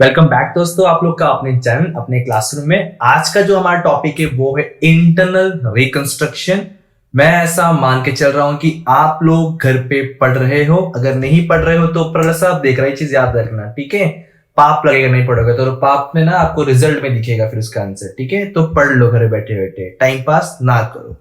Welcome back दोस्तों, आप लोग का अपने चैनल अपने क्लासरूम में। आज का जो हमारा टॉपिक है वो है इंटरनल रिकंस्ट्रक्शन। मैं ऐसा मान के चल रहा हूं कि आप लोग घर पे पढ़ रहे हो। अगर नहीं पढ़ रहे हो तो ऊपर साहब देख रहा है, चीज याद रखना, ठीक है। पाप लगेगा नहीं पढ़ोगे तो पाप में ना आपको रिजल्ट में दिखेगा फिर उसका आंसर, ठीक है। तो पढ़ लो घर बैठे बैठे, टाइम पास ना करो।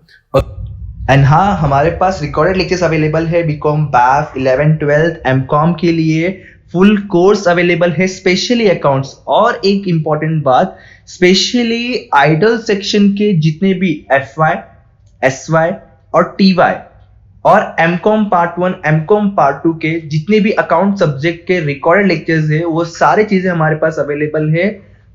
एंड हाँ, हमारे पास रिकॉर्डेड लेक्चर्स अवेलेबल है बीकॉम बैफ 11 12 एमकॉम के लिए फुल कोर्स अवेलेबल है, स्पेशली अकाउंट्स। और एक इंपॉर्टेंट बात, स्पेशली आइडल सेक्शन के जितने भी FY, SY और TY और एमकॉम पार्ट 1 एमकॉम पार्ट 2 के जितने भी अकाउंट सब्जेक्ट के रिकॉर्डेड लेक्चर्स है वो सारी चीजें हमारे पास अवेलेबल है।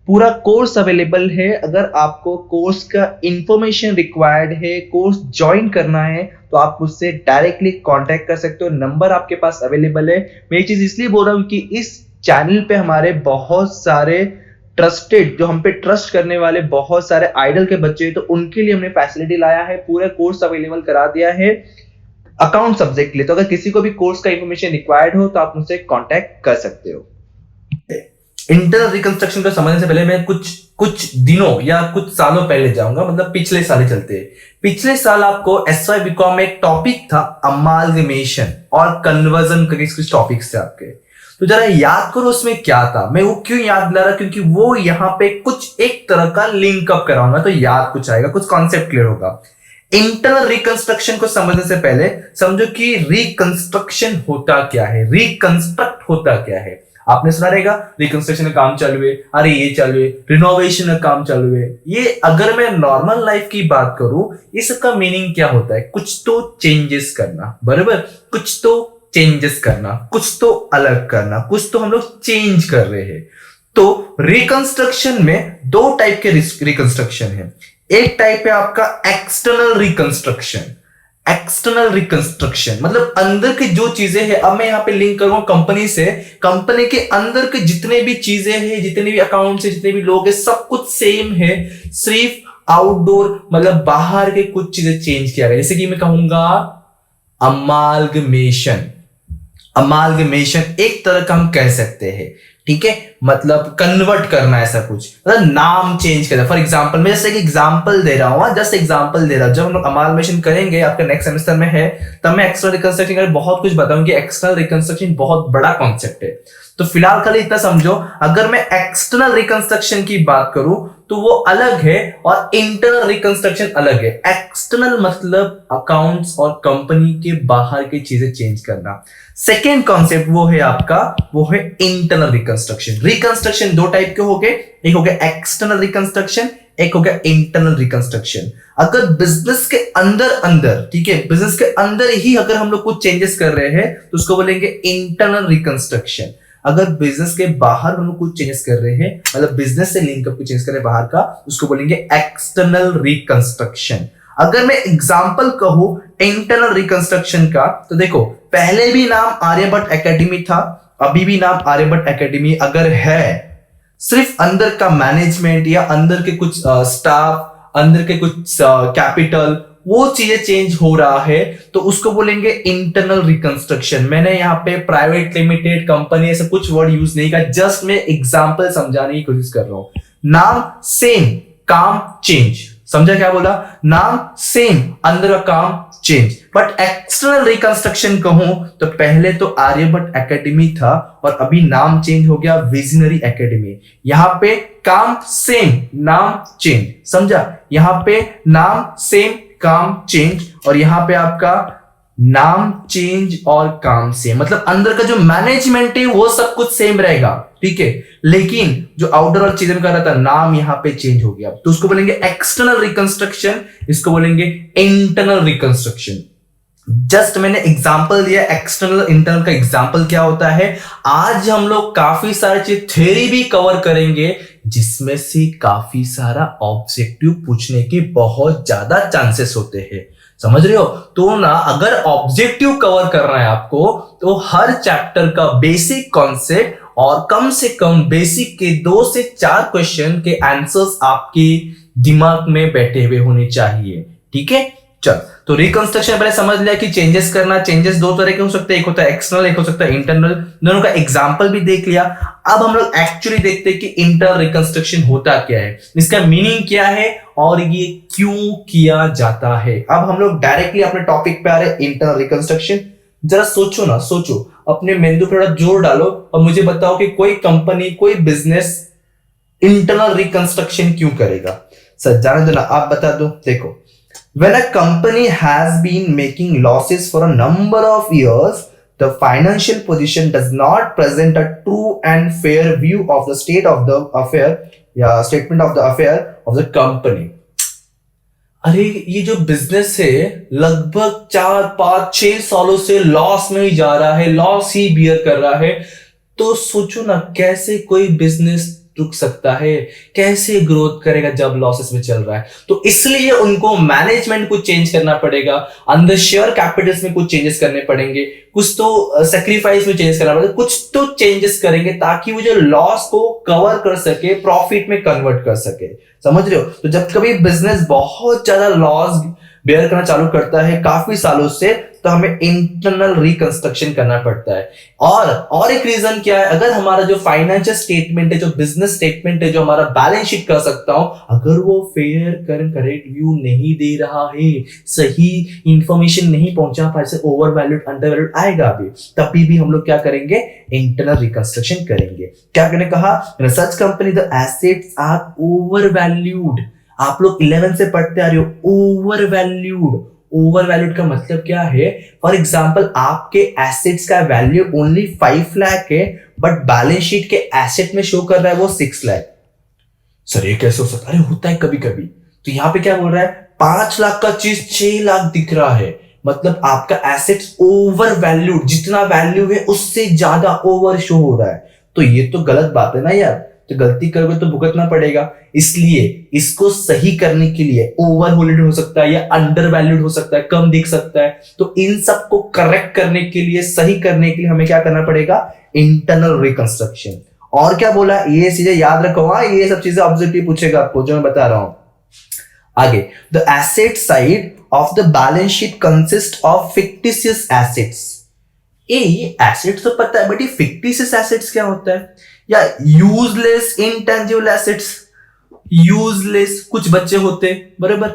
पूरा कोर्स अवेलेबल है। अगर आपको कोर्स का इंफॉर्मेशन रिक्वायर्ड है, कोर्स ज्वाइन करना है, तो आप मुझसे डायरेक्टली कांटेक्ट कर सकते हो। नंबर आपके पास अवेलेबल है। मैं ये चीज इसलिए बोल रहा हूं कि इस चैनल पे हमारे बहुत सारे ट्रस्टेड, जो हम पे ट्रस्ट करने वाले बहुत सारे आइडल के बच्चे हैं, तो उनके लिए हमने फैसिलिटी लाया है, पूरा कोर्स अवेलेबल करा दिया है अकाउंट सब्जेक्ट के लिए। तो अगर किसी को भी कोर्स का इंफॉर्मेशन रिक्वायर्ड हो तो आप मुझसे कांटेक्ट कर सकते हो। इंटरनल रिकंस्ट्रक्शन को समझने से पहले मैं कुछ दिनों या कुछ सालों पहले जाऊंगा, मतलब पिछले साल चलते हैं। पिछले साल आपको SY बीकॉम में एक टॉपिक था अमालगमेशन और कन्वर्जन करके कुछ टॉपिक्स थे आपके। तो जरा याद करो उसमें क्या था। मैं वो क्यों याद दिला रहा, क्योंकि वो यहाँ पे कुछ एक तरह का लिंक अप कराऊंगा तो याद कुछ आएगा, कुछ कॉन्सेप्ट क्लियर होगा। इंटरनल रिकंस्ट्रक्शन को समझने से पहले समझो कि रिकंस्ट्रक्शन होता क्या है, रिकंस्ट्रक्ट होता क्या है। आपने सुना रहेगा रिकंस्ट्रक्शन का काम चालू है, अरे ये चालू है, रिनोवेशन का काम चालू है। ये अगर मैं नॉर्मल लाइफ की बात करूं, इसका मीनिंग क्या होता है? कुछ तो चेंजेस करना, बराबर, कुछ तो चेंजेस करना, कुछ तो अलग करना, कुछ तो हम लोग चेंज कर रहे हैं। तो रिकंस्ट्रक्शन में दो टाइप के रिकंस्ट्रक्शन है। एक टाइप है आपका एक्सटर्नल रिकंस्ट्रक्शन। एक्सटर्नल रिकंस्ट्रक्शन मतलब अंदर की जो चीजें हैं। अब मैं यहां पे लिंक करूंगा कंपनी से, कंपनी के अंदर के जितने भी चीजें हैं, जितने भी अकाउंट्स है, जितने भी लोग हैं, सब कुछ सेम है, सिर्फ आउटडोर मतलब बाहर के कुछ चीजें चेंज किया गया। जैसे कि मैं कहूंगा अमालगमेशन। अमालगमेशन एक तरह का हम कह सकते हैं, ठीक है, मतलब कन्वर्ट करना, ऐसा कुछ, मतलब नाम चेंज करना। फॉर एग्जांपल मैं जैसे एक एग्जांपल दे रहा हूं, जस्ट एग्जांपल दे रहा हूं। जब हम लोग अमालगमेशन करेंगे आपके नेक्स्ट सेमेस्टर में है, तब मैं एक्सटर्नल रिकंस्ट्रक्शन का बहुत कुछ बताऊंगी। एक्सटर्नल रिकंस्ट्रक्शन बहुत बड़ा कॉन्सेप्ट है। तो फिलहाल खाली इतना समझो, अगर मैं एक्सटर्नल रिकंस्ट्रक्शन की बात करूं तो वो अलग है और इंटरनल रिकंस्ट्रक्शन अलग है। एक्सटर्नल मतलब अकाउंट्स और कंपनी के बाहर की चीजें चेंज करना। सेकेंड कॉन्सेप्ट वो है आपका, वो है इंटरनल रिकंस्ट्रक्शन। रिकंस्ट्रक्शन दो टाइप के हो गए, एक हो गया एक्सटर्नल रिकंस्ट्रक्शन, एक हो गया इंटरनल रिकंस्ट्रक्शन। अगर बिजनेस के अंदर, ठीक है, बिजनेस के अंदर ही अगर हम लोग कुछ चेंजेस कर रहे हैं तो उसको बोलेंगे इंटरनल रिकंस्ट्रक्शन। अगर बिजनेस के बाहर हम लोग कुछ चेंजेस कर रहे हैं, मतलब बिजनेस से लिंक अप कुछ चेंज कर रहे हैं बाहर का, उसको बोलेंगे एक्सटर्नल रिकंस्ट्रक्शन। अगर मैं एग्जांपल कहूं इंटरनल रिकंस्ट्रक्शन का, तो देखो पहले भी नाम आर्यभट्ट एकेडमी था, अभी भी नाम आर्यभट्ट एकेडमी अगर है, सिर्फ अंदर का मैनेजमेंट या अंदर के कुछ स्टाफ, अंदर के कुछ कैपिटल, वो चीजें चेंज हो रहा है, तो उसको बोलेंगे इंटरनल रिकंस्ट्रक्शन। मैंने यहाँ पे प्राइवेट लिमिटेड कंपनी ऐसा कुछ वर्ड यूज नहीं किया, जस्ट मैं एग्जांपल समझाने की कोशिश कर रहा हूं। नाम सेम, काम चेंज। समझा क्या बोला? नाम सेम, अंदर का काम चेंज। बट एक्सटर्नल रिकंस्ट्रक्शन कहूं तो पहले तो आर्यभट्ट एकेडमी था और अभी नाम चेंज हो गया विजनरी एकेडमी। यहां पे काम सेम, नाम चेंज। समझा? यहां पे नाम सेम, काम चेंज, और यहां पे आपका नाम चेंज और काम सेम। मतलब अंदर का जो मैनेजमेंट है वो सब कुछ सेम रहेगा, ठीक है, लेकिन जो आउटडोर और चीजें कर रहा था, नाम यहां पे चेंज हो गया, तो उसको बोलेंगे एक्सटर्नल रिकंस्ट्रक्शन, इसको बोलेंगे इंटरनल रिकंस्ट्रक्शन। जस्ट मैंने एग्जांपल दिया, एक्सटर्नल इंटरनल का एग्जांपल क्या होता है। आज हम लोग काफी सारी चीज थ्योरी भी कवर करेंगे, जिसमें से काफी सारा ऑब्जेक्टिव पूछने के बहुत ज्यादा चांसेस होते हैं। समझ रहे हो? तो ना, अगर ऑब्जेक्टिव कवर करना है आपको, तो हर चैप्टर का बेसिक कॉन्सेप्ट और कम से कम बेसिक के 2 से 4 क्वेश्चन के आंसर्स आपके दिमाग में बैठे हुए होने चाहिए, ठीक है। चल, तो रिकंस्ट्रक्शन पहले समझ लिया कि चेंजेस करना, चेंजेस दो तरह के हो सकते हैं, एक होता है एक्सटर्नल, एक हो सकता है इंटरनल, दोनों का एग्जांपल भी देख लिया। अब हम लोग एक्चुअली देखते हैं कि इंटरनल रिकंस्ट्रक्शन होता क्या है, इसका मीनिंग क्या है और ये क्यों किया जाता है। अब हम लोग डायरेक्टली अपने टॉपिक पे आ रहे हैं, इंटरनल रिकंस्ट्रक्शन। जरा सोचो ना, सोचो, अपने मेंदू पे थोड़ा जोर डालो और मुझे बताओ कि कोई कंपनी, कोई बिजनेस इंटरनल रिकंस्ट्रक्शन क्यों करेगा। सर जाने दो ना, आप बता दो। देखो, when a company has been making losses for a number of years, the financial position does not present a true and fair view of the state of the affair या statement of the affair of the company। अरे ये जो business है लगभग 4 5 6 सालों से loss में ही जा रहा है, लॉस ही बियर कर रहा है, तो सोचो ना कैसे कोई बिजनेस रुक सकता है, कैसे ग्रोथ करेगा जब लॉसेस में चल रहा है। तो इसलिए उनको मैनेजमेंट को चेंज करना पड़ेगा, अंदर शेयर कैपिटल्स में कुछ चेंजेस करने पड़ेंगे, कुछ तो सेक्रीफाइस में चेंज करना पड़ेगा, कुछ तो चेंजेस करेंगे ताकि वो जो लॉस को कवर कर सके, प्रॉफिट में कन्वर्ट कर सके। समझ रहे हो? तो जब कभी बिजनेस बहुत ज्यादा लॉस बेयर करना चालू करता है काफी सालों से, तो हमें इंटरनल रिकंस्ट्रक्शन करना पड़ता है। और एक रीजन क्या है, अगर हमारा जो फाइनेंशियल स्टेटमेंट है, जो बिजनेस स्टेटमेंट है, जो हमारा बैलेंस शीट कर सकता हूं, अगर वो फेयर करेक्ट व्यू नहीं दे रहा है, सही इंफॉर्मेशन नहीं पहुंचा पा, जैसे ओवर वैल्यूड अंडर वैल्यूड आएगा अभी, तभी भी हम लोग क्या करेंगे, इंटरनल रिकंस्ट्रक्शन करेंगे। क्या मैंने कहा, सच company the assets are overvalued. आप लोग 11 से पढ़ते आ रहे हो, ओवर वैल्यूड। ओवर वैल्यूड का मतलब क्या है, फॉर एग्जाम्पल आपके एसेट्स का वैल्यू ओनली 5 लाख है, बट बैलेंस शीट के एसेट में शो कर रहा है वो 6 लाख। सर ये कैसे हो सकता है? अरे होता है कभी कभी। तो यहां पे क्या बोल रहा है, 5 लाख का चीज 6 लाख दिख रहा है, मतलब आपका एसेट्स ओवर वैल्यूड, जितना वैल्यू है उससे ज्यादा ओवर शो हो रहा है। तो ये तो गलत बात है ना यार, तो गलती करोगे तो भुगतना पड़ेगा। इसलिए इसको सही करने के लिए ओवर वैल्यूड हो सकता है या अंडर वैल्यूड हो सकता है, कम दिख सकता है, तो इन सबको करेक्ट करने के लिए, सही करने के लिए हमें क्या करना पड़ेगा, इंटरनल रिकंस्ट्रक्शन। और क्या बोला, ये चीजें याद रखो, ये सब चीजें ऑब्जेक्टिव पूछेगा आपको जो मैं बता रहा हूं आगे। The asset side of the balance sheet consist of fictitious assets. ये एसेट्स तो पता है, बट ये फिक्टिशियस एसेट्स क्या होता है, या यूजलेस इनटेंजिबल एसेट्स। यूजलेस कुछ बच्चे होते बराबर,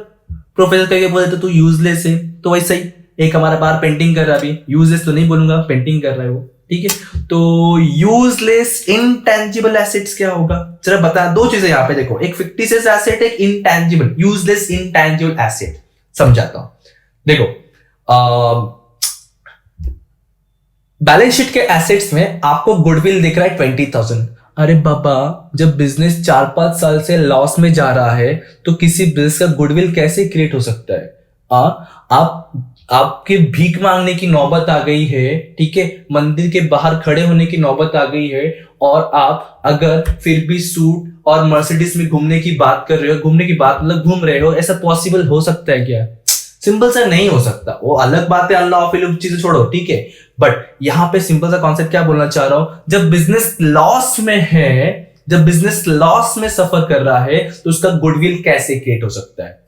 प्रोफेसर कह के बोलते तू यूजलेस है, तो वैसे ही एक हमारा बाहर पेंटिंग कर रहा है, अभी यूजलेस तो नहीं बोलूंगा, पेंटिंग कर रहा है वो, ठीक है। तो यूजलेस इनटेंजिबल एसेट्स क्या होगा, जरा बता। दो चीजें यहां पे देखो, एक फिक्टिशियस एसेट, एक इनटेंजिबल, यूजलेस इनटेंजिबल एसेट। समझाता हूं, देखो बैलेंस शीट के एसेट्स में आपको गुडविल दिख रहा है 20,000। अरे बाबा, जब बिजनेस 4 5 साल से लॉस में जा रहा है तो किसी बिजनेस का गुडविल कैसे क्रिएट हो सकता है? आपके भीख मांगने की नौबत आ गई है, ठीक है, मंदिर के बाहर खड़े होने की नौबत आ गई है, और आप अगर फिर भी सूट और मर्सिडीज में घूमने की बात कर रहे हो, घूमने की बात मतलब घूम रहे हो, ऐसा पॉसिबल हो सकता है क्या? सिंपल सा नहीं हो सकता। वो अलग बात है, अल्लाह ऑफिल चीजें छोड़ो, ठीक है, बट यहां पे सिंपल सा कॉन्सेप्ट क्या बोलना चाह रहा हूं, जब बिजनेस लॉस में है, जब बिजनेस लॉस में सफर कर रहा है, तो उसका गुडविल कैसे क्रिएट हो सकता है?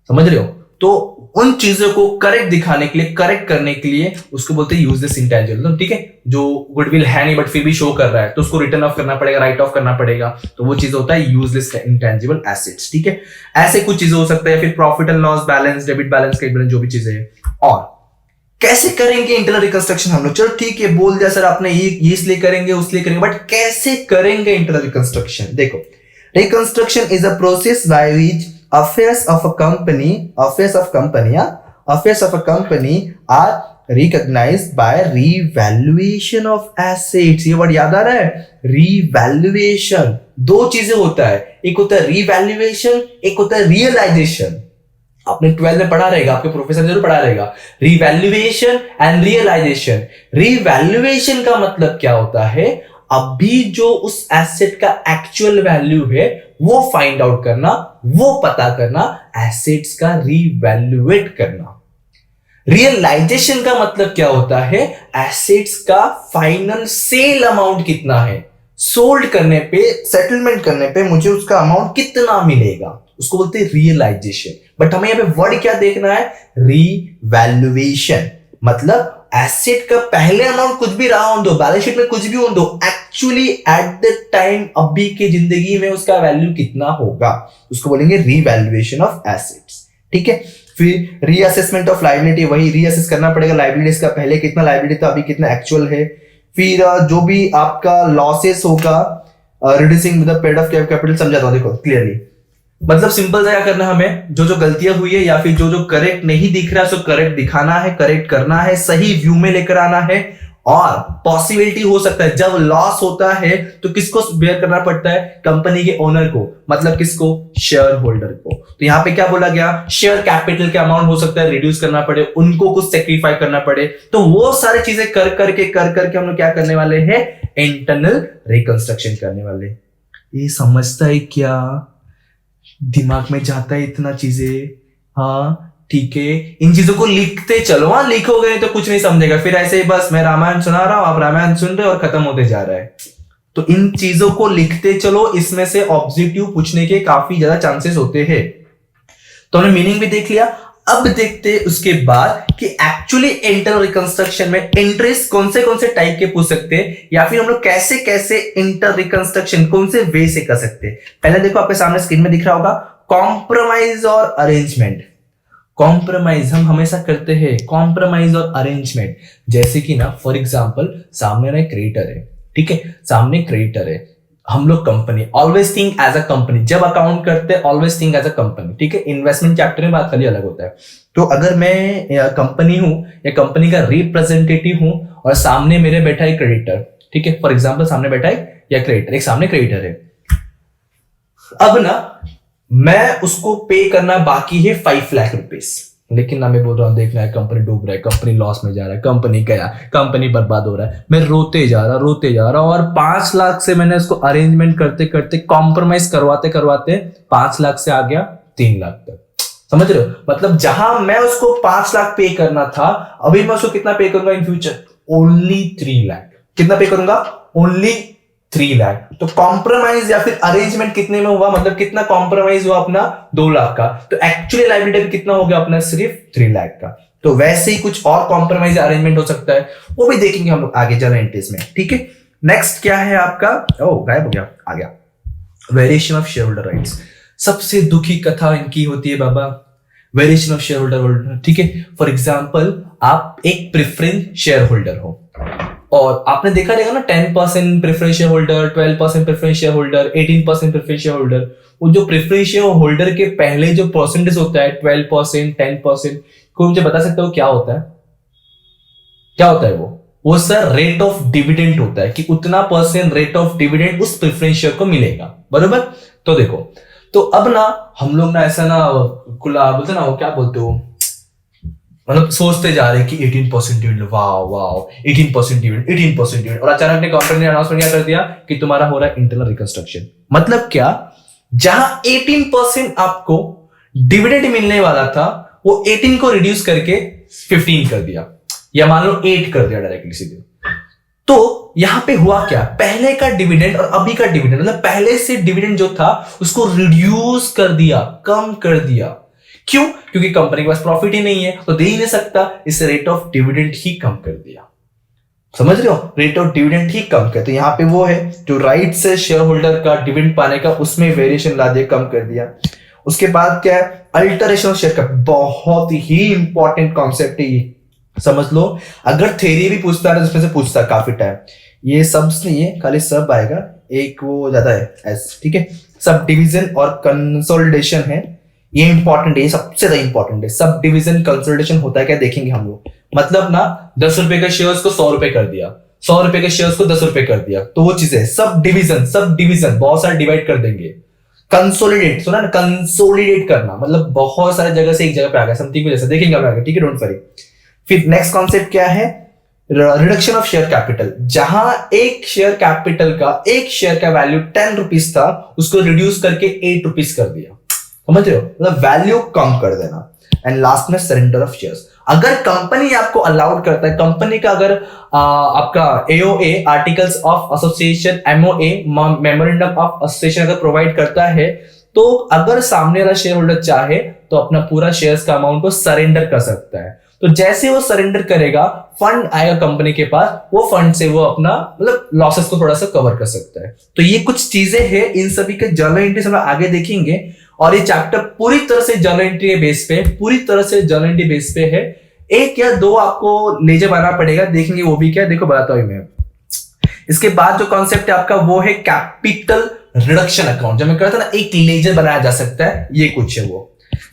समझ रहे हो? तो उन चीजों को करेक्ट दिखाने के लिए, करेक्ट करने के लिए उसको बोलते हैं यूजलेस इंटेंजिबल, ठीक है, जो गुडविल है नहीं बट फिर भी शो कर रहा है, तो उसको रिटर्न ऑफ करना पड़ेगा, राइट ऑफ करना पड़ेगा, तो वो चीज होता है यूजलेस इंटेंजिबल एसेट्स, ठीक है। ऐसे कुछ चीजें हो सकता है, फिर profit and loss balance, debit balance, credit balance, जो भी चीजें हैं। और कैसे करेंगे इंटरनल रिकंस्ट्रक्शन हम लोग? चलो ठीक है, बोल दिया सर आपने, ये इसलिए करेंगे, उसलिए करेंगे, बट कैसे करेंगे इंटरनल रिकंस्ट्रक्शन? देखो, reconstruction is a process by which affairs of a company are recognized by revaluation of assets। ये वर्ड याद आ रहा है, revaluation। दो चीजें होता है, एक होता है revaluation, एक होता है realization। आपने 12 में पढ़ा रहेगा, आपके प्रोफेसर जरूर पढ़ा रहेगा, revaluation and realization। revaluation का मतलब क्या होता है, अभी जो उस एसेट का एक्चुअल वैल्यू है वो फाइंड आउट करना, वो पता करना, एसेट्स का रीवैल्यूएट करना। रियलाइजेशन का मतलब क्या होता है, एसेट्स का फाइनल सेल अमाउंट कितना है। सोल्ड करने पे, सेटलमेंट करने पे मुझे उसका अमाउंट कितना मिलेगा, उसको बोलते हैं रियलाइजेशन। बट हमें यहाँ पे वर्ड क्या देखना है, रीवैल्यूएशन। मतलब एसेट का पहले अमाउंट कुछ भी रहा हो दो, बैलेंस शीट में कुछ भी हो दो, एक्चुअली एट द टाइम अभी की जिंदगी में उसका वैल्यू कितना होगा, उसको बोलेंगे रीवैल्यूएशन ऑफ एसेट्स। ठीक है। फिर रीअसेसमेंट ऑफ लायबिलिटी, वही रीअसेस करना पड़ेगा लायबिलिटीज का, पहले कितना लायबिलिटी था अभी कितना एक्चुअल है। फिर जो भी आपका लॉसेस होगा, reducing the paid of capital, समझाता हूं देखो क्लियरली। मतलब सिंपल सा क्या करना है, हमें जो जो गलतियां हुई है या फिर जो जो करेक्ट नहीं दिख रहा है उसको करेक्ट दिखाना है, करेक्ट करना है, सही व्यू में लेकर आना है। और पॉसिबिलिटी हो सकता है जब लॉस होता है तो किसको बेयर करना पड़ता है, कंपनी के ओनर को, मतलब किसको, शेयर होल्डर को। तो यहां पे क्या बोला गया, शेयर कैपिटल के अमाउंट हो सकता है रिड्यूस करना पड़े, उनको कुछ सेक्रीफाई करना पड़े। तो वो सारी चीजें कर करके हम लोग क्या करने वाले हैं, इंटरनल रिकंस्ट्रक्शन करने वाले। ये समझता है क्या, दिमाग में जाता है इतना चीजें। हाँ ठीक है, इन चीजों को लिखते चलो। हाँ लिखोगे तो कुछ नहीं समझेगा, फिर ऐसे ही बस मैं रामायण सुना रहा हूं, आप रामायण सुन रहे हो और खत्म होते जा रहा है। तो इन चीजों को लिखते चलो, इसमें से ऑब्जेक्टिव पूछने के काफी ज्यादा चांसेस होते हैं। तो हमने मीनिंग भी देख लिया। अब देखते उसके बाद कि एक्चुअली इंटरनल रिकंस्ट्रक्शन में इंटरेस्ट कौन से टाइप के पूछ सकते हैं, या फिर हम लोग कैसे कैसे इंटर रिकंस्ट्रक्शन कौन से वे से कर सकते हैं। पहले देखो आपके सामने स्क्रीन में दिख रहा होगा कॉम्प्रोमाइज और अरेंजमेंट। कॉम्प्रोमाइज हम हमेशा करते हैं, कॉम्प्रोमाइज और अरेंजमेंट। जैसे कि ना फॉर एग्जांपल सामने ना क्रेडिटर है, ठीक है, सामने क्रेडिटर है, हम लोग company, always think as a company, जब अकाउंट करते हैं always think as a company. ठीक है, इन्वेस्टमेंट चैप्टर में बात खाली अलग होता है। तो अगर मैं कंपनी हूं या कंपनी का रिप्रेजेंटेटिव हूं और सामने मेरे बैठा है क्रेडिटर, ठीक है, फॉर एग्जांपल सामने बैठा है या क्रेडिटर, एक सामने क्रेडिटर है। अब ना मैं उसको पे करना बाकी है 5 लाख रुपीस, लेकिन ना मैं बोल रहा हूं देखना है कंपनी डूब रहा है, कंपनी लॉस में जा रहा है, कंपनी गया, कंपनी बर्बाद हो रहा है, मैं रोते जा रहा और 5 लाख से मैंने उसको अरेंजमेंट करते करते कॉम्प्रोमाइज करवाते करवाते 5 लाख से आ गया 3 लाख तक। समझ रहे हो, मतलब जहां मैं उसको 5 लाख पे करना था, अभी मैं उसको कितना पे करूंगा इन फ्यूचर, ओनली 3 लाख। कितना पे करूंगा, ओनली 3 लाख। तो कॉम्प्रोमाइज या फिर अरेंजमेंट कितने में हुआ, मतलब कितना कॉम्प्रोमाइज हुआ अपना 2 लाख का, तो एक्चुअली लायबिलिटी कितना हो गया अपना, सिर्फ 3 लाख का। तो वैसे ही कुछ और कॉम्प्रोमाइज या अरेंजमेंट हो सकता है, वो भी देखेंगे हम लोग आगे चल इंटरेस्ट में। ठीक है, नेक्स्ट क्या है आपका, गायब हो गया, आ गया, variation of share holder rights. सबसे दुखी कथा इनकी होती है बाबा, वेरिएशन ऑफ शेयर होल्डर। ठीक है, फॉर एग्जांपल आप एक प्रेफरेंस शेयर होल्डर हो और आपने देखा रहेगा ना 10% preference share holder, 12% preference share holder, 18% preference share holder. वो जो प्रेफरेंस शेयर होल्डर के पहले जो परसेंटेज होता है 12%, 10%, कोई मुझे बता सकता है क्या होता है, क्या होता है वो सर रेट ऑफ डिविडेंड होता है कि उतना % रेट ऑफ डिविडेंड उस प्रेफरेंस शेयर को मिलेगा, बरोबर। तो देखो, तो अब ना हम लोग ना ऐसा ना खुला बोलते ना, वो क्या बोलते हो, मतलब सोचते जा रहे हैं कि 18% डिविडेंड, वाओ 18% डिविडेंड, 18% डिविडेंड, और अचानक ने कंपनी ने अनाउंसमेंट क्या कर दिया कि तुम्हारा हो रहा है इंटरनल रिकंस्ट्रक्शन। मतलब क्या, जहां 18% आपको डिविडेंड मिलने वाला था, वो 18 को रिड्यूस करके 15 कर दिया, या मान लो 8 कर दिया डायरेक्टली सीधे। तो यहां पे हुआ क्या, पहले का डिविडेंड और अभी का डिविडेंड, मतलब पहले से डिविडेंड जो था उसको रिड्यूस कर दिया, कम कर दिया। क्यों, क्योंकि कंपनी के पास प्रॉफिट ही नहीं है तो दे ही नहीं सकता, इस रेट ऑफ डिविडेंड ही कम कर दिया। समझ रहे हो, रेट ऑफ डिविडेंड ही कम कर। तो यहां पे वो है जो राइट से शेयर होल्डर का डिविडेंड पाने का, उसमें वेरिएशन ला दिया, कम कर दिया। उसके बाद क्या है, अल्टरेशन ऑफ शेयर कैपिटल, बहुत ही इंपॉर्टेंट कॉन्सेप्ट है ये, समझ लो। अगर थ्योरी भी पूछता है उसमें से पूछता है काफी टाइम, ये सब्स नहीं है, खाली सब आएगा, एक वो ज्यादा है एस। ठीक है, सब डिवीजन और कंसोलिडेशन है, ये इंपॉर्टेंट है, ये सबसे ज्यादा इंपॉर्टेंट है। सब डिवीजन कंसोलिडेशन होता है क्या, देखेंगे हम लोग। मतलब ना 10 रुपए के शेयर्स को 100 रुपए कर दिया, 100 रुपए के शेयर्स को 10 रुपए कर दिया, तो वो चीजें सब डिवीजन बहुत सारे डिवाइड कर देंगे। कंसोलिडेट सुना ना, कंसोलिडेट करना मतलब बहुत सारे जगह से एक जगह पे आ गया, समथिंग जैसा देखेंगे हम आगे। ठीक है, डोंट वरी। फिर नेक्स्ट कॉन्सेप्ट क्या है, रिडक्शन ऑफ शेयर कैपिटल। जहां एक शेयर कैपिटल का, एक शेयर का वैल्यू 10 रुपीज था, उसको रिड्यूस करके 8 रुपीज कर दिया। समझ रहे हो, मतलब वैल्यू कम कर देना। एंड लास्ट में सरेंडर ऑफ शेयर्स। अगर कंपनी आपको अलाउड करता है, कंपनी का अगर आपका AOA articles of association, MOA memorandum of association अगर प्रोवाइड करता है, तो अगर सामने वाला शेयर होल्डर चाहे तो अपना पूरा शेयर्स का अमाउंट को सरेंडर कर सकता है। तो जैसे वो सरेंडर करेगा, फंड आएगा कंपनी के पास, वो फंड से वो अपना मतलब लॉसेस को थोड़ा सा कवर कर सकता है। तो ये कुछ चीजें हैं, इन सभी के जर्नल एंट्रीज हम आगे देखेंगे। और ये चैप्टर पूरी तरह से जर्नल एंट्री के बेस पे, पूरी तरह से जर्नल एंट्री बेस पे है। एक या दो आपको लेजर बनाना पड़ेगा, देखेंगे वो भी क्या, देखो बताता हूं मैं। इसके बाद जो कॉन्सेप्ट है आपका वो है कैपिटल रिडक्शन अकाउंट। जब मैं कहता ना एक लेजर बनाया जा सकता है, ये कुछ है वो।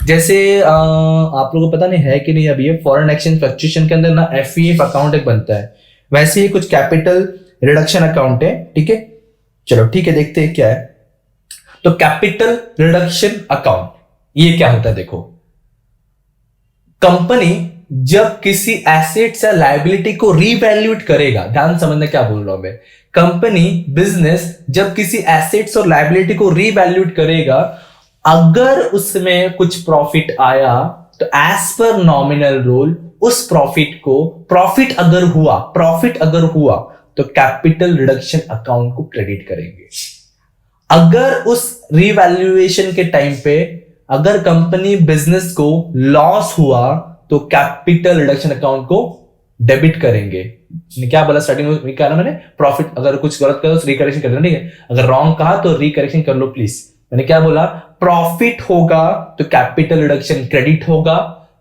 जैसे आप लोगों को पता नहीं है कि नहीं, अभी फॉरेन एक्सचेंज फ्लक्चुएशन के अंदर ना एफईएफ अकाउंट एक बनता है, वैसे ही कुछ कैपिटल रिडक्शन अकाउंट है। ठीक है, चलो ठीक है, देखते हैं क्या है। तो कैपिटल रिडक्शन अकाउंट ये क्या होता है, देखो कंपनी जब किसी एसेट्स या लायबिलिटी को रीवैल्यूएट करेगा, ध्यान समझना क्या बोल रहा हूं मैं। कंपनी बिजनेस जब किसी एसेट्स और लायबिलिटी को रीवैल्यूएट करेगा, अगर उसमें कुछ प्रॉफिट आया तो एज पर नॉमिनल रूल उस प्रॉफिट को, प्रॉफिट अगर हुआ तो कैपिटल रिडक्शन अकाउंट को क्रेडिट करेंगे। अगर उस रिवैल्यूएशन के टाइम पे अगर कंपनी बिजनेस को लॉस हुआ तो कैपिटल रिडक्शन अकाउंट को डेबिट करेंगे। क्या बोला स्टार्टिंग में, क्या ना मैंने, प्रॉफिट अगर कुछ गलत करो तो रिकरेक्शन कर देना, ठीक है। अगर रॉन्ग कहा तो रिकरेक्शन कर लो प्लीज। मैंने क्या बोला, प्रॉफिट होगा तो कैपिटल रिडक्शन क्रेडिट होगा,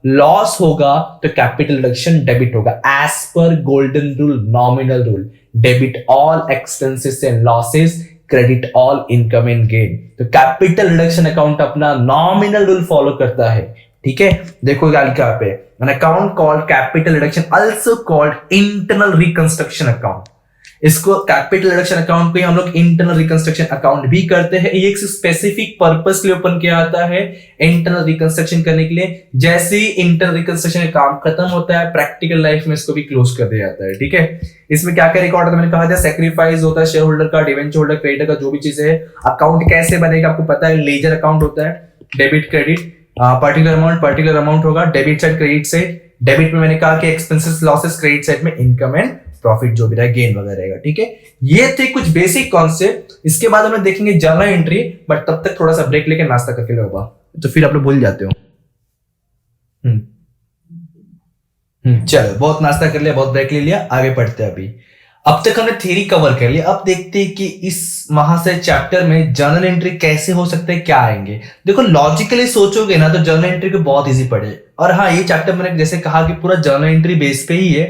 लॉस होगा तो कैपिटल रिडक्शन डेबिट होगा। As per golden rule, nominal rule, debit all expenses and losses, credit all income and gain. तो कैपिटल रिडक्शन अकाउंट अपना नॉमिनल रूल फॉलो करता है। ठीक है, देखो क्या लिखा पे, an account called capital reduction also called internal reconstruction account. इसको कैपिटल रिडक्शन अकाउंट को हम लोग इंटरनल रिकंस्ट्रक्शन अकाउंट भी करते हैं। ये एक स्पेसिफिक पर्पस के लिए ओपन किया जाता है, इंटरनल रिकंस्ट्रक्शन करने के लिए। जैसे ही इंटरनल रिकंस्ट्रक्शन का काम खत्म होता है, प्रैक्टिकल लाइफ में इसको भी क्लोज कर दिया जाता है। ठीक है, इसमें क्या क्या रिकॉर्ड होता है, मैंने कहा था सेक्रीफाइस होता है शेयर होल्डर का, डिवेंचर होल्डर, क्रेडिटर का, जो भी चीज है। अकाउंट कैसे बनेगा आपको पता है, लेजर अकाउंट होता है, डेबिट क्रेडिट, पर्टिकुलर अमाउंट होगा, debit side credit side. Debit में मैंने कहा कि एक्सपेंसेस लॉसेस, क्रेडिट साइड में इनकम एंड प्रॉफिट जो भी रहा, गेन वगैरह रहेगा। ठीक है, ये थे कुछ बेसिक कॉन्सेप्ट। इसके बाद हम देखेंगे जर्नल एंट्री, बट तब तक थोड़ा सा ब्रेक लेके नाश्ता करके लो बाबा, तो फिर आप लोग भूल जाते हो। चलो, बहुत नाश्ता कर लिया, बहुत ब्रेक ले लिया, आगे पढ़ते हैं। अभी अब तक हमने थ्योरी कवर कर लिया, अब देखते हैं कि इस महाशय चैप्टर में जर्नल एंट्री कैसे हो सकते हैं, क्या आएंगे। देखो लॉजिकली सोचोगे ना तो जर्नल एंट्री को बहुत इजी पड़े। और हाँ, ये चैप्टर मैंने जैसे कहा कि पूरा जर्नल एंट्री बेस पे ही है,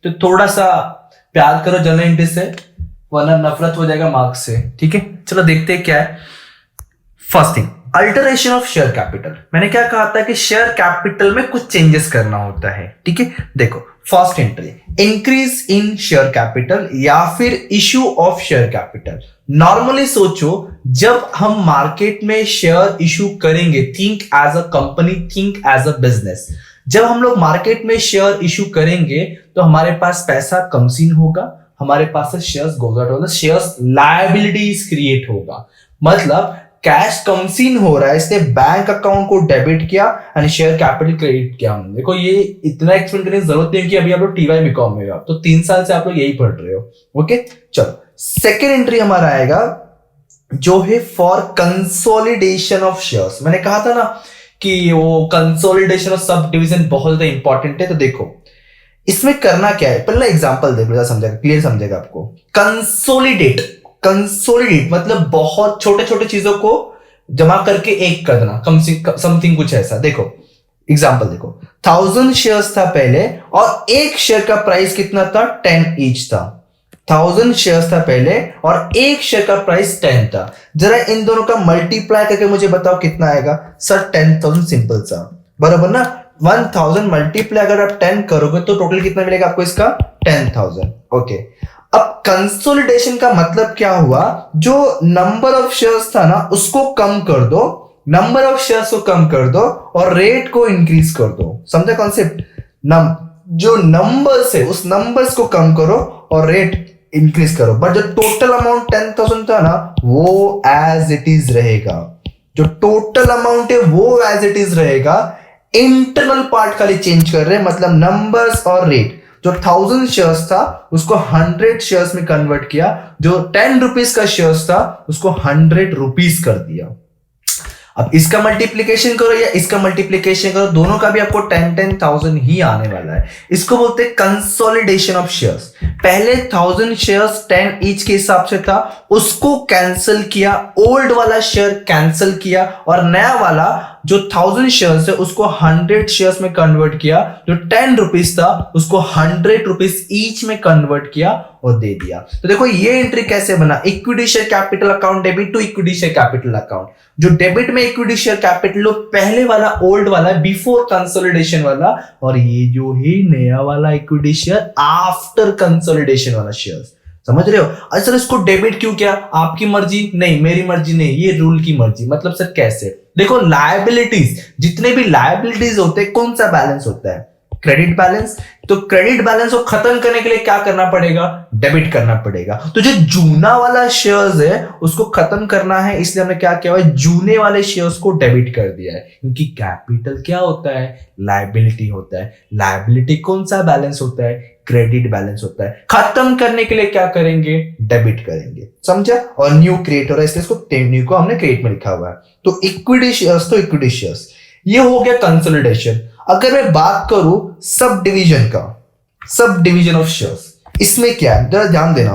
तो थोड़ा सा प्यार करो जर्नल एंट्री से, वरना नफरत हो जाएगा मार्क्स से। ठीक है, चलो देखते हैं क्या है। First thing, alteration of share capital. मैंने क्या कहा था कि शेयर कैपिटल में कुछ चेंजेस करना होता है। ठीक है, देखो first entry, increase in share capital या फिर issue of share capital. Normally सोचो, जब हम मार्केट में शेयर इश्यू करेंगे, think as a company, think as a business. जब हम लोग मार्केट में शेयर इश्यू करेंगे तो हमारे पास पैसा कमसीन होगा, हमारे पास से शेयर्स गोज आउट होगा, शेयर्स लायबिलिटीज क्रिएट होगा। मतलब कैश कमसीन हो रहा है, इसने बैंक अकाउंट को डेबिट किया एंड शेयर कैपिटल क्रेडिट किया। देखो ये इतना एक्सप्लेन करने की जरूरत नहीं है कि अभी आप लोग TYBCOM में हो, तो 3 साल से आप लोग यही पढ़ रहे हो। ओके, चलो सेकेंड एंट्री हमारा आएगा जो है फॉर कंसोलिडेशन ऑफ शेयर्स। मैंने कहा था ना कि वो कंसोलिडेशन ऑफ सब डिविजन बहुत ज्यादा इंपॉर्टेंट है। तो देखो इसमें करना क्या है, पहला एग्जांपल देखो, समझेगा, क्लियर समझेगा आपको। कंसोलिडेट मतलब बहुत छोटे छोटे चीजों को जमा करके एक कर देना, समथिंग कुछ ऐसा। देखो एग्जांपल देखो, 1000 शेयर्स था पहले और एक शेयर का प्राइस कितना था, 10 ईच था। 1000 शेयर्स था पहले और एक शेयर का प्राइस 10 था। जरा इन दोनों का मल्टीप्लाई करके मुझे बताओ कितना आएगा। सर 10,000 सिंपल सा, बराबर ना। 1000 मल्टीप्लाई अगर आप 10 करोगे तो टोटल कितना मिलेगा आपको इसका, 10,000। ओके, अब कंसोलिडेशन का मतलब क्या हुआ, जो नंबर ऑफ शेयर्स था ना उसको कम कर दो, नंबर ऑफ शेयर्स को कम कर दो और रेट को इंक्रीज कर दो। समझे कॉन्सेप्ट, जो नंबर्स है उस नंबर्स को कम करो और रेट इंक्रीज करो, बट जो टोटल अमाउंट 10,000 था ना वो एज इट इज रहेगा। जो टोटल अमाउंट है वो एज इट इज रहेगा। इंटरनल पार्ट खाली चेंज कर रहे हैं, मतलब नंबर्स और रेट। जो 1000 शेयर्स था उसको 100 शेयर्स में कन्वर्ट किया, जो 10 रुपीज का शेयर्स था उसको 100 रुपीज कर दिया। अब इसका मल्टीप्लीकेशन करो या इसका मल्टीप्लीकेशन करो, दोनों का भी आपको 10,000 ही आने वाला है। इसको बोलते हैं कंसोलिडेशन ऑफ शेयर्स। पहले 1000 शेयर्स 10 ईच के हिसाब से था, उसको कैंसिल किया, ओल्ड वाला शेयर कैंसिल किया और नया वाला जो 1000 शेयर्स है उसको 100 शेयर्स में कन्वर्ट किया, जो 10 रुपीज था उसको 100 रुपीज ईच में कन्वर्ट किया और दे दिया। तो देखो ये एंट्री कैसे बना, equity share capital account debit to equity share capital account. जो डेबिट में इक्विटी शेयर कैपिटल पहले वाला ओल्ड वाला बिफोर कंसोलिडेशन वाला, और ये जो है नया वाला इक्विटी शेयर आफ्टर कंसोलिडेशन वाला शेयर। समझ रहे हो? अच्छा इसको डेबिट क्यों किया? आपकी मर्जी नहीं, मेरी मर्जी नहीं, ये रूल की मर्जी। मतलब सर कैसे? देखो लायबिलिटीज, जितने भी लायबिलिटीज होते हैं कौन सा बैलेंस होता है? Credit balance. तो क्रेडिट बैलेंस को खत्म करने के लिए क्या करना पड़ेगा? डेबिट करना पड़ेगा। तो जो जूना वाला शेयर्स है उसको खत्म करना है, इसलिए हमने क्या किया है, जूने वाले शेयर्स को डेबिट कर दिया है। क्योंकि कैपिटल क्या होता है? लायबिलिटी होता है। लायबिलिटी कौन सा बैलेंस होता है? क्रेडिट बैलेंस होता है। खत्म करने के लिए क्या करेंगे? डेबिट करेंगे। समझा? और न्यू क्रिएट हो रहा है, इसलिए इसको न्यू को हमने क्रिएट में लिखा हुआ है। तो इक्विटी शेयर्स तो इक्विटी शेयर्स, ये हो गया कंसोलिडेशन। अगर मैं बात करूं सब डिवीजन का, सब डिवीजन ऑफ शेयर्स, इसमें क्या है जरा ध्यान देना।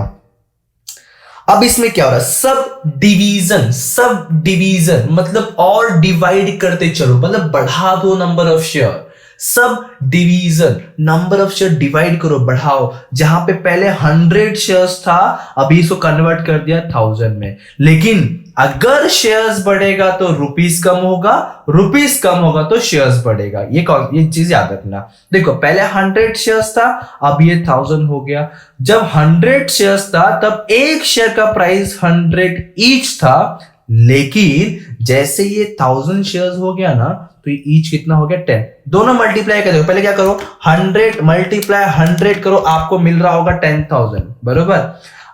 अब इसमें क्या हो रहा है? सब डिवीजन, सब डिवीजन मतलब और डिवाइड करते चलो, मतलब बढ़ा दो number of share. Sub division number of share divide करो, बढ़ाओ। जहां पे पहले 100 शेयर्स था अभी इसको कन्वर्ट कर दिया 1000 में। लेकिन अगर शेयर्स बढ़ेगा तो रुपीस कम होगा, रुपीस कम होगा तो शेयर्स बढ़ेगा। ये चीज याद रखना। देखो पहले 100 शेयर्स था, अब ये 1000 हो गया। जब 100 शेयर्स था तब एक शेयर का प्राइस 100 ईच था, लेकिन जैसे ये 1000 शेयर्स हो गया ना तो ये ईच कितना हो गया? 10। दोनों मल्टीप्लाई कर दो। पहले क्या करो, 100 मल्टीप्लाई 100 करो, आपको मिल रहा होगा 10,000, बरोबर।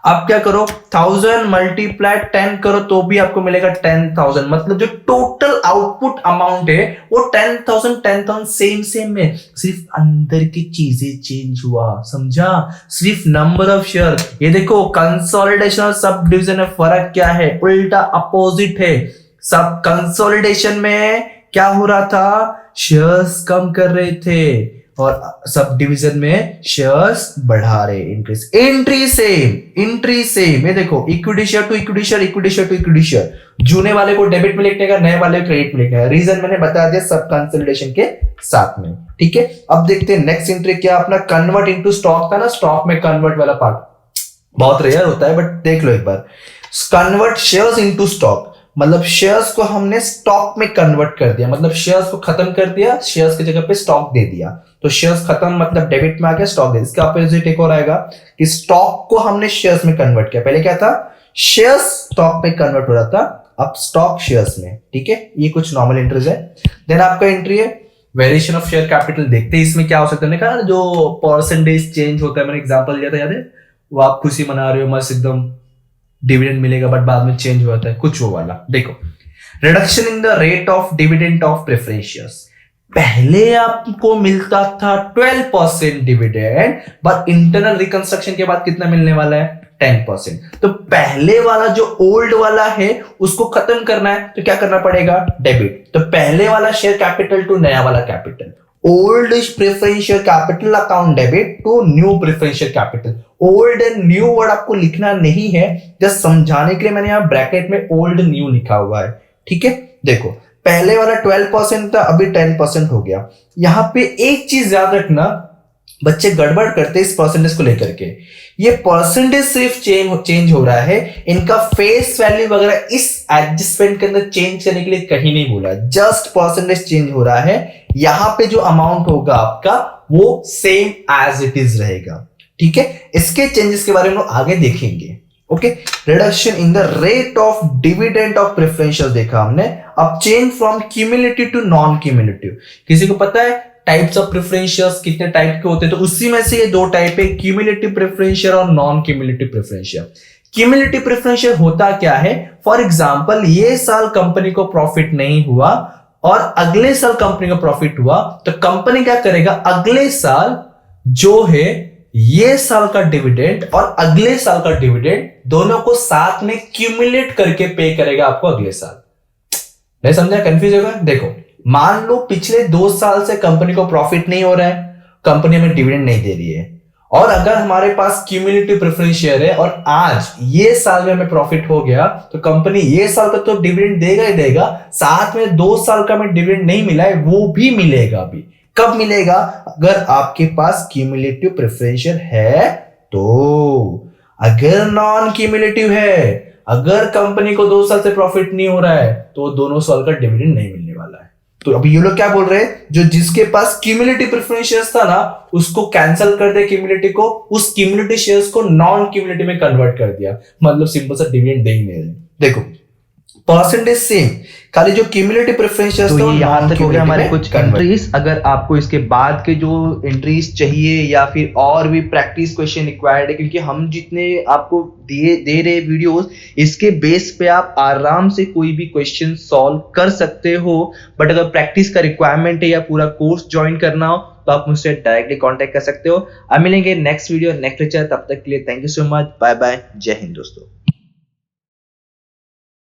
अब क्या करो, 1000 मल्टीप्लाई 10 करो तो भी आपको मिलेगा 10,000। मतलब जो टोटल आउटपुट अमाउंट है वो 10,000 सेम है, सिर्फ अंदर की चीजें चेंज हुआ। समझा? सिर्फ नंबर ऑफ शेयर। ये देखो कंसोलिडेशन और सब डिविजन में फर्क क्या है? उल्टा अपोजिट है। सब कंसोलिडेशन में क्या हो रहा था? शेयर्स कम कर रहे थे और सब डिवीजन में शेयर्स बढ़ा रहे। Increase, entry same, entry same. ये देखो equity share to equity share, equity share to equity share. जूने वाले को डेबिट में लिखने का, नए वाले को क्रेडिट में लिखने का। रीजन मैंने बता दिया सब कंसोलिडेशन के साथ में। ठीक है, अब देखते हैं नेक्स्ट एंट्री क्या। अपना कन्वर्ट इनटू स्टॉक था ना, स्टॉक में कन्वर्ट वाला पार्ट बहुत रेयर होता है, बट देख लो एक बार। कन्वर्ट शेयर्स इनटू स्टॉक, मतलब शेयर्स को हमने स्टॉक में कन्वर्ट कर दिया, मतलब शेयर्स को खत्म कर दिया, शेयर्स की जगह पे स्टॉक दे दिया। तो शेयर्स खत्म मतलब डेबिट में आ गया, स्टॉक दे। इसका अपोजिट एक और आएगा कि स्टॉक को हमने शेयर्स में कन्वर्ट किया। पहले क्या था? शेयर्स स्टॉक में कन्वर्ट हो रहा था, अब स्टॉक शेयर्स में। ठीक है, ये कुछ नॉर्मल एंट्रीज है। देन आपका एंट्री है वेरिएशन ऑफ शेयर कैपिटल। देखते हैं इसमें क्या हो सकता है। मैंने कहा जो परसेंटेज चेंज होता है, मैंने एग्जांपल दिया था, याद है? वो आप खुशी मना रहे हो, मस्त एकदम डिविडेंड मिलेगा बट बाद में चेंज हो जाता है, कुछ वो वाला। देखो reduction in the rate of dividend of preference shares. पहले आपको मिलता था 12% डिविडेंड, बट इंटरनल रिकंस्ट्रक्शन के बाद कितना मिलने वाला है? 10%। तो पहले वाला जो ओल्ड वाला है उसको खत्म करना है तो क्या करना पड़ेगा? डेबिट। तो पहले वाला शेयर कैपिटल टू नया वाला capital, old preference share capital account debit to new preference share capital. Old and new word आपको लिखना नहीं है, जस्ट समझाने के लिए मैंने यहां ब्रैकेट में ओल्ड न्यू लिखा हुआ है। ठीक है, देखो पहले वाला 12% था, अभी 10% हो गया। यहां पे एक चीज याद रखना, बच्चे गड़बड़ करते इस परसेंटेज को लेकर के। ये परसेंटेज सिर्फ चेंज हो रहा है, इनका फेस वैल्यू वगैरह इस एडजस्टमेंट के अंदर चेंज करने के लिए कहीं नहीं बोला, जस्ट परसेंटेज चेंज हो रहा है। यहां पे जो अमाउंट होगा आपका वो सेम एज इट इज रहेगा। ठीक है, इसके चेंजेस के बारे में हम आगे देखेंगे। Okay, reduction in the rate of dividend of preferential देखा हमने। अब change from cumulative to non cumulative. किसी को पता है टाइप्स ऑफ प्रेफरेंस शेयर्स कितने टाइप के होते हैं? तो उसी में से ये दो टाइप है, क्यूमुलेटिव प्रेफरेंस शेयर और non cumulative preference share. Cumulative preference share होता क्या है? फॉर एग्जांपल ये साल कंपनी को प्रॉफिट नहीं हुआ और अगले साल कंपनी का प्रॉफिट हुआ तो कंपनी क्या करेगा, अगले साल जो है ये साल का डिविडेंड और अगले साल का डिविडेंड दोनों को साथ में क्यूमुलेट करके पे करेगा आपको अगले साल। नहीं समझा, कंफ्यूज होगा। देखो मान लो पिछले 2 साल से कंपनी को प्रॉफिट नहीं हो रहा है, कंपनी हमें डिविडेंड नहीं दे रही है, और अगर हमारे पास क्यूमुलेटिव प्रेफरेंस शेयर है और आज ये साल में हमें प्रॉफिट हो गया तो कंपनी ये साल का तो डिविडेंड देगा ही देगा, साथ में 2 साल का हमें डिविडेंड नहीं मिला है वो भी मिलेगा। अभी कब मिलेगा, अगर आपके पास क्यूमुलेटिव प्रेफरेंस शेयर है तो। अगर नॉन क्यूमुलेटिव है, अगर कंपनी को 2 साल से प्रॉफिट नहीं हो रहा है तो दोनों साल का डिविडेंड नहीं मिलने वाला है। तो अभी ये लोग क्या बोल रहे हैं, जो जिसके पास क्यूमुलेटिव प्रेफरेंस शेयर्स था ना उसको कैंसिल कर दे क्यूमुलेटिव को, उस क्यूमुलेटिव शेयर्स को नॉन क्यूमुलेटिव में कन्वर्ट कर दिया, मतलब सिंपल सा डिविडेंड दे ही नहीं रहे। देखो परसेंटेज सेम, खाली जो क्यूमुलेटिव प्रेफरेंस शेयर्स तो ये यहाँ तक हो गया हमारे कुछ एंट्रीज। अगर आपको इसके बाद के जो एंट्रीज चाहिए या फिर और भी प्रैक्टिस क्वेश्चन रिक्वायर्ड है, क्योंकि हम जितने आपको दे रहे वीडियोस इसके बेस पे आप आराम से कोई भी क्वेश्चन सॉल्व कर सकते हो। बट अगर प्रैक्टिस का रिक्वायरमेंट है या पूरा कोर्स ज्वाइन करना हो तो आप मुझसे डायरेक्टली कांटेक्ट कर सकते हो। अब मिलेंगे नेक्स्ट वीडियो नेक्स्ट लेक्चर, तब तक के लिए thank you so much, bye bye, जय हिंद दोस्तों।